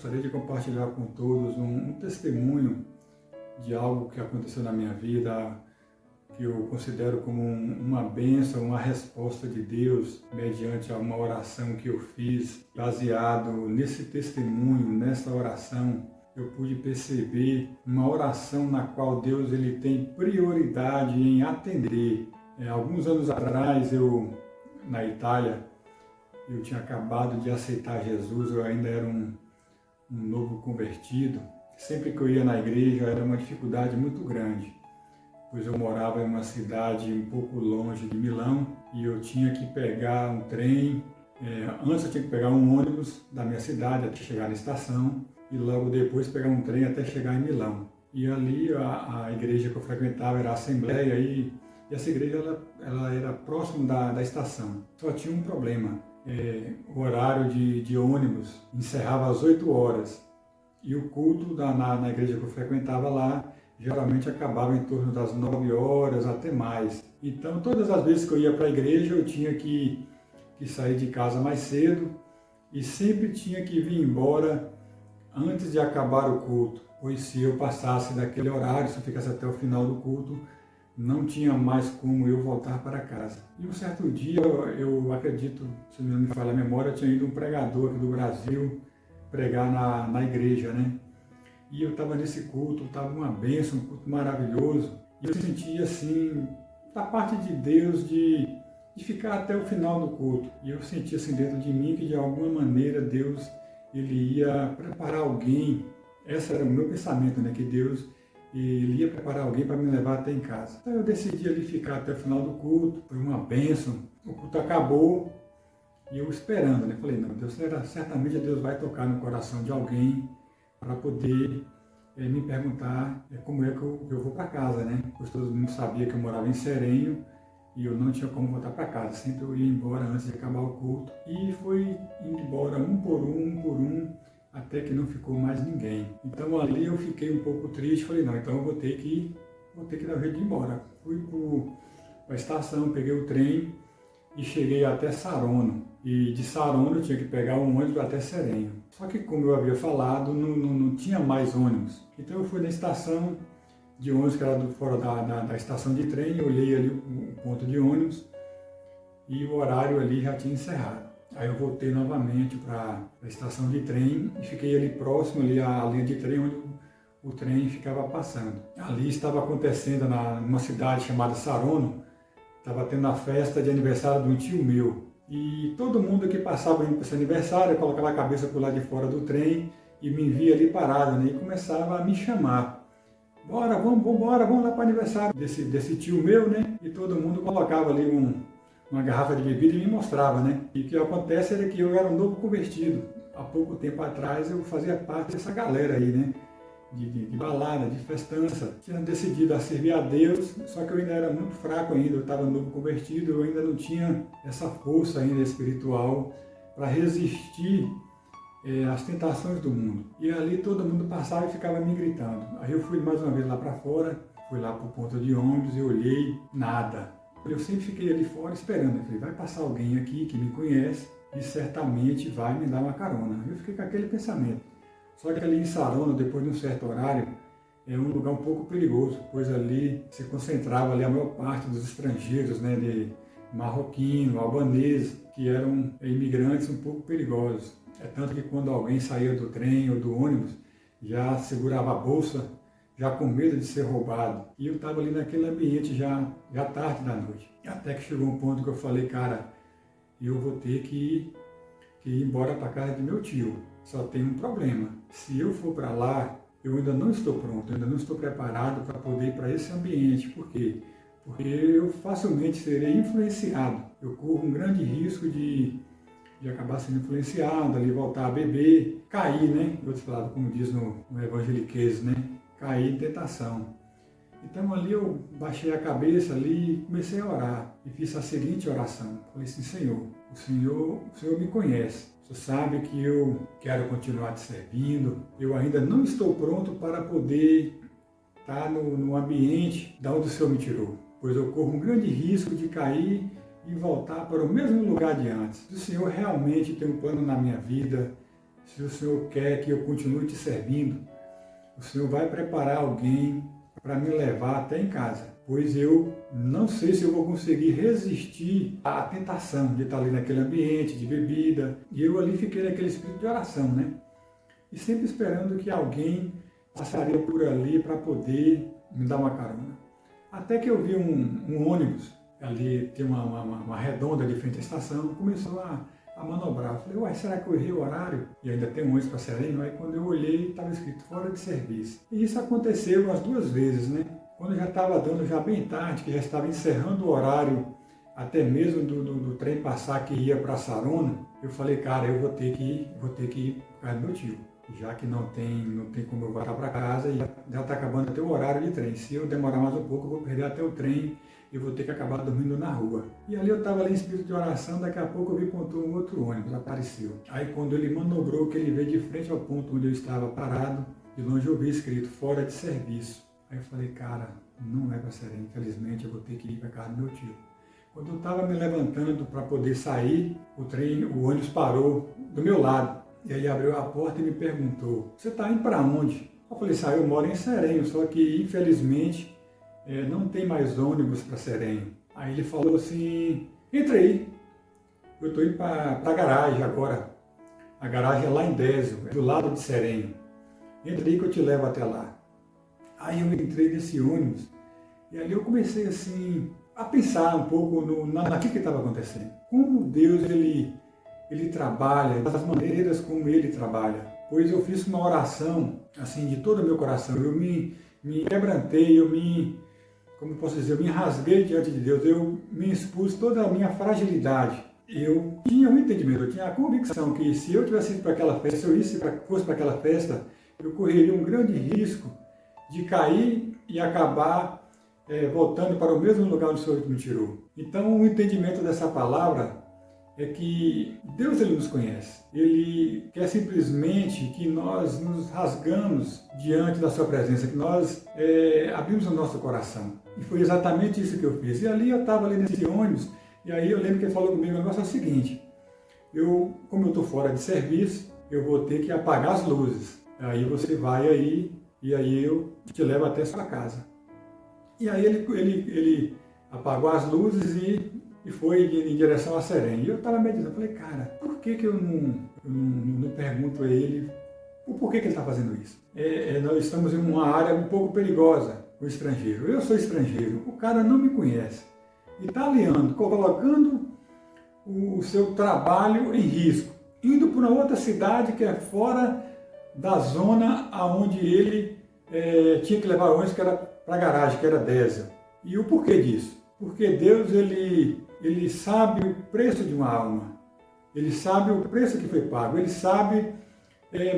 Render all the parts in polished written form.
Gostaria de compartilhar com todos um testemunho de algo que aconteceu na minha vida, que eu considero como uma bênção, uma resposta de Deus, mediante a uma oração que eu fiz. Baseado nesse testemunho, nessa oração, eu pude perceber uma oração na qual Deus ele tem prioridade em atender. Alguns anos atrás, na Itália, eu tinha acabado de aceitar Jesus, eu ainda era um novo convertido. Sempre que eu ia na igreja era uma dificuldade muito grande, pois eu morava em uma cidade um pouco longe de Milão e eu tinha que pegar um trem. Antes eu tinha que pegar um ônibus da minha cidade até chegar na estação e logo depois pegar um trem até chegar em Milão. E ali a igreja que eu frequentava era a Assembleia e essa igreja ela era próximo da estação. Só tinha um problema. O horário de ônibus encerrava às 8 horas e o culto na igreja que eu frequentava lá geralmente acabava em torno das 9 horas até mais. Então todas as vezes que eu ia para a igreja eu tinha que sair de casa mais cedo e sempre tinha que vir embora antes de acabar o culto, pois se eu passasse daquele horário, se eu ficasse até o final do culto, não tinha mais como eu voltar para casa. E um certo dia, eu acredito, se não me falha a memória, tinha ido um pregador aqui do Brasil pregar na igreja, né? E eu estava nesse culto, estava uma bênção, um culto maravilhoso. E eu sentia assim, da parte de Deus, de ficar até o final do culto. E eu sentia assim dentro de mim que de alguma maneira Deus ele ia preparar alguém. Esse era o meu pensamento, né? Que Deus ele ia preparar alguém para me levar até em casa. Então eu decidi ali ficar até o final do culto, foi uma bênção. O culto acabou e eu esperando, né? Falei, não, Deus, certamente Deus vai tocar no coração de alguém para poder me perguntar como é que eu vou para casa, né? Pois todo mundo sabia que eu morava em Serenho e eu não tinha como voltar para casa. Sempre eu ia embora antes de acabar o culto. E foi indo embora um por um, até que não ficou mais ninguém. Então ali eu fiquei um pouco triste, falei, não, então eu vou ter que dar um jeito de ir embora. Fui para a estação, peguei o trem e cheguei até Saronno. E de Saronno eu tinha que pegar um ônibus até Serenho. Só que como eu havia falado, não tinha mais ônibus. Então eu fui na estação de ônibus, que era fora da estação de trem, eu olhei ali o ponto de ônibus e o horário ali já tinha encerrado. Aí eu voltei novamente para a estação de trem e fiquei ali próximo ali à linha de trem onde o trem ficava passando. Ali estava acontecendo numa cidade chamada Saronno, estava tendo a festa de aniversário de um tio meu. E todo mundo que passava indo para esse aniversário colocava a cabeça por lá de fora do trem e me via ali parado, né? E começava a me chamar. Bora, vamos lá para o aniversário desse tio meu, né? E todo mundo colocava ali uma garrafa de bebida e me mostrava, né? E o que acontece era que eu era um novo convertido. Há pouco tempo atrás eu fazia parte dessa galera aí, né? De balada, de festança. Tinha decidido a servir a Deus, só que eu ainda era muito fraco ainda, eu estava novo convertido, eu ainda não tinha essa força ainda espiritual para resistir às tentações do mundo. E ali todo mundo passava e ficava me gritando. Aí eu fui mais uma vez lá para fora, fui lá para o ponto de ônibus e olhei, nada. Eu sempre fiquei ali fora esperando. Eu falei, vai passar alguém aqui que me conhece e certamente vai me dar uma carona. Eu fiquei com aquele pensamento. Só que ali em Saronno, depois de um certo horário, é um lugar um pouco perigoso, pois ali se concentrava ali a maior parte dos estrangeiros, né, de marroquino, albanês, que eram imigrantes um pouco perigosos. É tanto que quando alguém saía do trem ou do ônibus, já segurava a bolsa, já com medo de ser roubado. E eu estava ali naquele ambiente já tarde da noite. Até que chegou um ponto que eu falei, cara, eu vou ter que ir embora para casa de meu tio. Só tem um problema. Se eu for para lá, eu ainda não estou pronto, eu ainda não estou preparado para poder ir para esse ambiente. Por quê? Porque eu facilmente serei influenciado. Eu corro um grande risco de acabar sendo influenciado, ali voltar a beber, cair, né? De outro lado, como diz no evangeliquez, né? Cair em tentação. Então ali eu baixei a cabeça ali e comecei a orar. E fiz a seguinte oração. Falei assim, Senhor, o Senhor me conhece. O Senhor sabe que eu quero continuar te servindo. Eu ainda não estou pronto para poder estar no ambiente da onde o Senhor me tirou. Pois eu corro um grande risco de cair e voltar para o mesmo lugar de antes. Se o Senhor realmente tem um plano na minha vida, se o Senhor quer que eu continue te servindo, o Senhor vai preparar alguém para me levar até em casa, pois eu não sei se eu vou conseguir resistir à tentação de estar ali naquele ambiente de bebida. E eu ali fiquei naquele espírito de oração, né? E sempre esperando que alguém passaria por ali para poder me dar uma carona. Até que eu vi um ônibus, ali tem uma redonda de frente à estação, começou a manobrar. Eu falei, uai, será que eu errei o horário? E ainda tem um ônibus para Sereno. Aí quando eu olhei, estava escrito fora de serviço. E isso aconteceu umas 2 vezes, né? Quando já estava dando já bem tarde, que já estava encerrando o horário, até mesmo do trem passar que ia para Sarona, eu falei, cara, eu vou ter que ir por causa do meu tio. Já que não tem como eu voltar para casa, e já está acabando até o horário de trem. Se eu demorar mais um pouco, eu vou perder até o trem e vou ter que acabar dormindo na rua. E ali eu estava ali em espírito de oração, daqui a pouco eu vi pontou um outro ônibus, apareceu. Aí quando ele manobrou, que ele veio de frente ao ponto onde eu estava parado, de longe eu vi escrito, fora de serviço. Aí eu falei, cara, não é para Sereno, infelizmente eu vou ter que ir para casa do meu tio. Quando eu estava me levantando para poder sair, o ônibus parou do meu lado. E aí abriu a porta e me perguntou, você está indo para onde? Eu falei, eu moro em Sereno, só que infelizmente não tem mais ônibus para Sereno. Aí ele falou assim, entra aí, eu estou indo para a garagem agora. A garagem é lá em Désio, do lado de Sereno. Entra aí que eu te levo até lá. Aí eu entrei nesse ônibus e ali eu comecei assim a pensar um pouco naquilo que estava acontecendo. Como Deus ele trabalha, das maneiras como ele trabalha. Pois eu fiz uma oração assim de todo o meu coração. Eu me quebrantei, como posso dizer, eu me rasguei diante de Deus. Eu me expus toda a minha fragilidade. Eu tinha um entendimento, eu tinha a convicção que se eu tivesse ido para aquela festa, se eu fosse para aquela festa, eu correria um grande risco de cair e acabar voltando para o mesmo lugar onde o Senhor me tirou. Então, o entendimento dessa palavra é que Deus ele nos conhece. Ele quer simplesmente que nós nos rasgamos diante da sua presença, que nós abrimos o nosso coração. E foi exatamente isso que eu fiz. E ali eu estava ali nesse ônibus, e aí eu lembro que ele falou comigo, o negócio é o seguinte, como eu estou fora de serviço, eu vou ter que apagar as luzes. Aí você vai aí, e aí eu te levo até a sua casa. E aí ele apagou as luzes e foi em direção a Sereno. E eu estava meditando, falei, cara, por que eu não pergunto a ele o porquê que ele está fazendo isso? Nós estamos em uma área um pouco perigosa, o estrangeiro. Eu sou estrangeiro, o cara não me conhece. E está aliando, colocando o seu trabalho em risco, indo para uma outra cidade que é fora da zona aonde ele tinha que levar o ônibus, que era para a garagem, que era Désio. E o porquê disso? Porque Deus ele sabe o preço de uma alma, ele sabe o preço que foi pago, ele sabe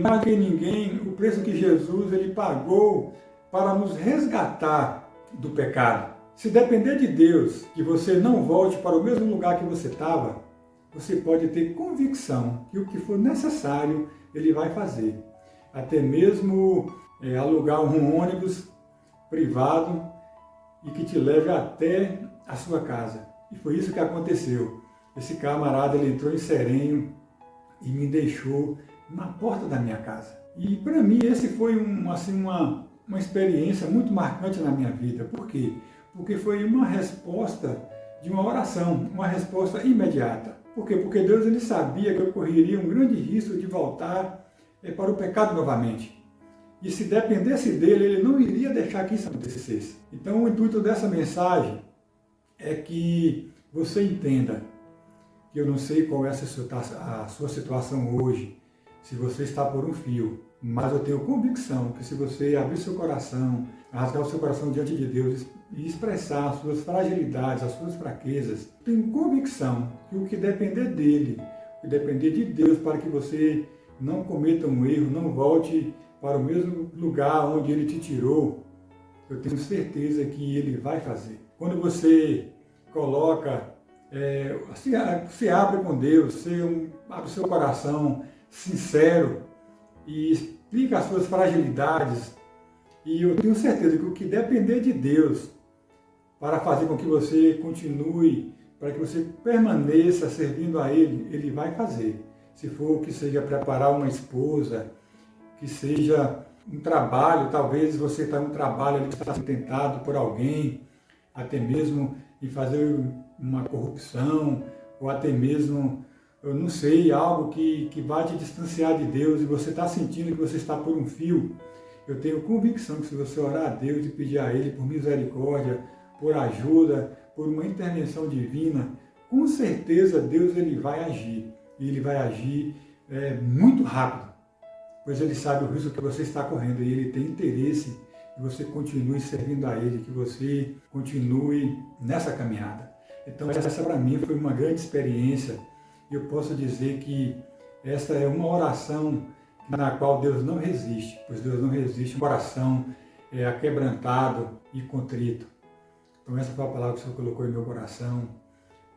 mais do que ninguém o preço que Jesus ele pagou para nos resgatar do pecado. Se depender de Deus, que você não volte para o mesmo lugar que você estava, você pode ter convicção que o que for necessário ele vai fazer. Até mesmo alugar um ônibus privado e que te leve até a sua casa. E foi isso que aconteceu. Esse camarada ele entrou em Sereno e me deixou na porta da minha casa. E para mim esse foi uma experiência muito marcante na minha vida. Por quê? Porque foi uma resposta de uma oração, uma resposta imediata. Por quê? Porque Deus ele sabia que eu correria um grande risco de voltar para o pecado novamente. E se dependesse dele, ele não iria deixar que isso acontecesse. Então o intuito dessa mensagem é que você entenda que eu não sei qual é a sua situação hoje, se você está por um fio, mas eu tenho convicção que se você abrir seu coração, rasgar o seu coração diante de Deus e expressar as suas fragilidades, as suas fraquezas, tenho convicção que o que depender dele, o que depender de Deus para que você não cometa um erro, não volte para o mesmo lugar onde ele te tirou, eu tenho certeza que ele vai fazer. Quando você coloca, se abre com Deus, você abre o seu coração sincero e explica as suas fragilidades, e eu tenho certeza que o que depender de Deus para fazer com que você continue, para que você permaneça servindo a Ele, Ele vai fazer. se for que seja preparar uma esposa, que seja um trabalho, talvez você está em um trabalho ali que está sendo tentado por alguém, até mesmo em fazer uma corrupção, ou até mesmo, eu não sei, algo que vai te distanciar de Deus e você está sentindo que você está por um fio. Eu tenho convicção que se você orar a Deus e pedir a Ele por misericórdia, por ajuda, por uma intervenção divina, com certeza Deus ele vai agir. E Ele vai agir muito rápido, pois Ele sabe o risco que você está correndo e Ele tem interesse que você continue servindo a Ele, que você continue nessa caminhada. Então essa para mim foi uma grande experiência e eu posso dizer que essa é uma oração na qual Deus não resiste, pois Deus não resiste um coração aquebrantado e contrito. Então essa foi a palavra que o Senhor colocou em meu coração.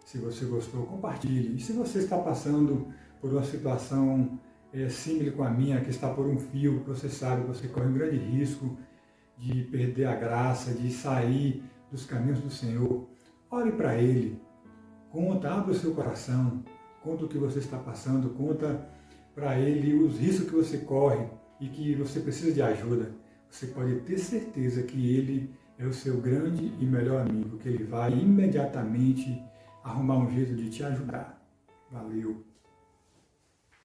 Se você gostou, compartilhe. E se você está passando por uma situação similar com a minha, que está por um fio, que você sabe que você corre um grande risco de perder a graça, de sair dos caminhos do Senhor, ore para Ele, conta, abra o seu coração, conta o que você está passando, conta para Ele os riscos que você corre e que você precisa de ajuda. Você pode ter certeza que Ele é o seu grande e melhor amigo, que Ele vai imediatamente arrumar um jeito de te ajudar. Valeu!